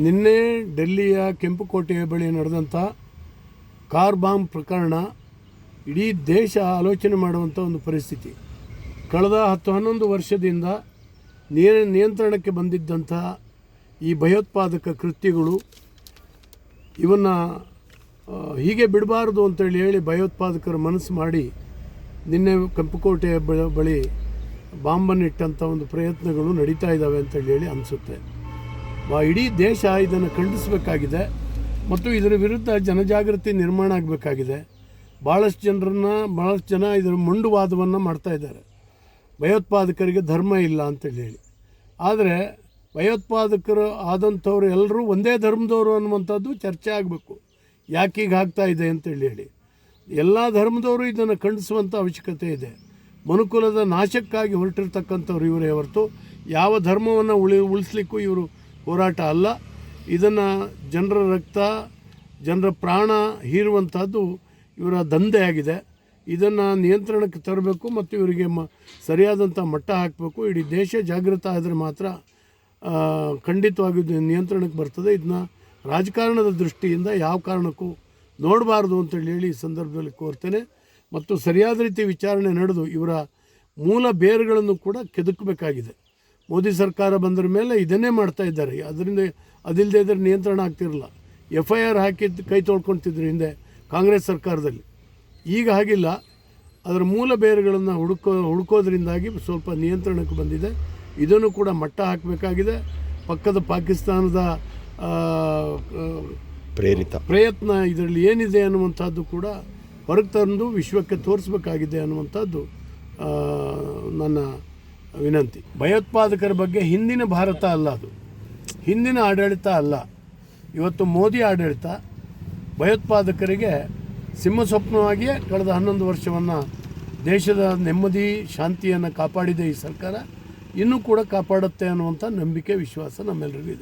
ನಿನ್ನೆ ಡೆಲ್ಲಿಯ ಕೆಂಪುಕೋಟೆಯ ಬಳಿ ನಡೆದಂಥ ಕಾರ್ ಬಾಂಬ್ ಪ್ರಕರಣ ಇಡೀ ದೇಶ ಆಲೋಚನೆ ಮಾಡುವಂಥ ಒಂದು ಪರಿಸ್ಥಿತಿ. ಕಳೆದ 10-11 ವರ್ಷದಿಂದ ನಿಯಂತ್ರಣಕ್ಕೆ ಬಂದಿದ್ದಂಥ ಈ ಭಯೋತ್ಪಾದಕ ಕೃತ್ಯಗಳು ಇವನ್ನು ಹೀಗೆ ಬಿಡಬಾರ್ದು ಅಂತೇಳಿ ಹೇಳಿ ಭಯೋತ್ಪಾದಕರು ಮನಸ್ಸು ಮಾಡಿ ನಿನ್ನೆ ಕೆಂಪುಕೋಟೆಯ ಬಳಿ ಬಾಂಬನ್ನಿಟ್ಟಂಥ ಒಂದು ಪ್ರಯತ್ನಗಳು ನಡೀತಾ ಇದ್ದಾವೆ ಅಂತೇಳಿ ಹೇಳಿ ಅನಿಸುತ್ತೆ. ಇಡೀ ದೇಶ ಇದನ್ನು ಖಂಡಿಸಬೇಕಾಗಿದೆ ಮತ್ತು ಇದರ ವಿರುದ್ಧ ಜನಜಾಗೃತಿ ನಿರ್ಮಾಣ ಆಗಬೇಕಾಗಿದೆ. ಭಾಳಷ್ಟು ಜನ ಇದರ ಮೊಂಡುವಾದವನ್ನು ಮಾಡ್ತಾಯಿದ್ದಾರೆ. ಭಯೋತ್ಪಾದಕರಿಗೆ ಧರ್ಮ ಇಲ್ಲ ಅಂತೇಳಿ ಹೇಳಿ. ಆದರೆ ಭಯೋತ್ಪಾದಕರು ಆದಂಥವ್ರು ಎಲ್ಲರೂ ಒಂದೇ ಧರ್ಮದವರು ಅನ್ನುವಂಥದ್ದು ಚರ್ಚೆ ಆಗಬೇಕು. ಯಾಕೀಗ ಆಗ್ತಾ ಇದೆ ಅಂತೇಳಿ ಹೇಳಿ ಎಲ್ಲ ಧರ್ಮದವರು ಇದನ್ನು ಖಂಡಿಸುವಂಥ ಅವಶ್ಯಕತೆ ಇದೆ. ಮನುಕುಲದ ನಾಶಕ್ಕಾಗಿ ಹೊರಟಿರ್ತಕ್ಕಂಥವ್ರು ಇವರೇ ಹೊರತು ಯಾವ ಧರ್ಮವನ್ನು ಉಳಿಸ್ಲಿಕ್ಕೂ ಇವರು ಹೋರಾಟ ಅಲ್ಲ. ಇದನ್ನು ಜನರ ರಕ್ತ, ಜನರ ಪ್ರಾಣ ಹೀರುವಂಥದ್ದು ಇವರ ದಂಧೆಯಾಗಿದೆ. ಇದನ್ನು ನಿಯಂತ್ರಣಕ್ಕೆ ತರಬೇಕು ಮತ್ತು ಇವರಿಗೆ ಸರಿಯಾದಂಥ ಮಟ್ಟ ಹಾಕಬೇಕು. ಇಡೀ ದೇಶ ಜಾಗೃತ ಆದರೆ ಮಾತ್ರ ಖಂಡಿತವಾಗಿ ನಿಯಂತ್ರಣಕ್ಕೆ ಬರ್ತದೆ. ಇದನ್ನ ರಾಜಕಾರಣದ ದೃಷ್ಟಿಯಿಂದ ಯಾವ ಕಾರಣಕ್ಕೂ ನೋಡಬಾರ್ದು ಅಂತೇಳಿ ಹೇಳಿ ಈ ಸಂದರ್ಭದಲ್ಲಿ ಕೋರ್ತೇನೆ. ಮತ್ತು ಸರಿಯಾದ ರೀತಿ ವಿಚಾರಣೆ ನಡೆದು ಇವರ ಮೂಲ ಬೇರುಗಳನ್ನು ಕೂಡ ಕೆದಕಬೇಕಾಗಿದೆ. ಮೋದಿ ಸರ್ಕಾರ ಬಂದರ ಮೇಲೆ ಇದನ್ನೇ ಮಾಡ್ತಾ ಇದ್ದಾರೆ. ಅದರಿಂದ ಅದಿಲ್ಲದೆ ಇದ್ದರೆ ನಿಯಂತ್ರಣ ಆಗ್ತಿರಲ್ಲ. FIR ಹಾಕಿದ್ದು ಕೈ ತೊಳ್ಕೊಳ್ತಿದ್ರು ಹಿಂದೆ ಕಾಂಗ್ರೆಸ್ ಸರ್ಕಾರದಲ್ಲಿ. ಈಗ ಹಾಗಿಲ್ಲ. ಅದರ ಮೂಲ ಬೇರುಗಳನ್ನು ಹುಡುಕೋದ್ರಿಂದಾಗಿ ಸ್ವಲ್ಪ ನಿಯಂತ್ರಣಕ್ಕೆ ಬಂದಿದೆ. ಇದನ್ನು ಕೂಡ ಮಟ್ಟ ಹಾಕಬೇಕಾಗಿದೆ. ಪಕ್ಕದ ಪಾಕಿಸ್ತಾನದ ಪ್ರಯತ್ನ ಇದರಲ್ಲಿ ಏನಿದೆ ಅನ್ನುವಂಥದ್ದು ಕೂಡ ಹೊರಗೆ ತಂದು ವಿಶ್ವಕ್ಕೆ ತೋರಿಸಬೇಕಾಗಿದೆ ಅನ್ನುವಂಥದ್ದು ನನ್ನ ವಿನಂತಿ. ಭಯೋತ್ಪಾದಕರ ಬಗ್ಗೆ ಹಿಂದಿನ ಭಾರತ ಅಲ್ಲ, ಅದು ಹಿಂದಿನ ಆಡಳಿತ ಅಲ್ಲ. ಇವತ್ತು ಮೋದಿ ಆಡಳಿತ ಭಯೋತ್ಪಾದಕರಿಗೆ ಸಿಂಹಸ್ವಪ್ನವಾಗಿಯೇ ಕಳೆದ 11 ವರ್ಷವನ್ನು ದೇಶದ ನೆಮ್ಮದಿ ಶಾಂತಿಯನ್ನು ಕಾಪಾಡಿದೆ ಈ ಸರ್ಕಾರ. ಇನ್ನೂ ಕೂಡ ಕಾಪಾಡುತ್ತೆ ಅನ್ನುವಂಥ ನಂಬಿಕೆ, ವಿಶ್ವಾಸ ನಮ್ಮೆಲ್ಲರಿಗೂ ಇದೆ.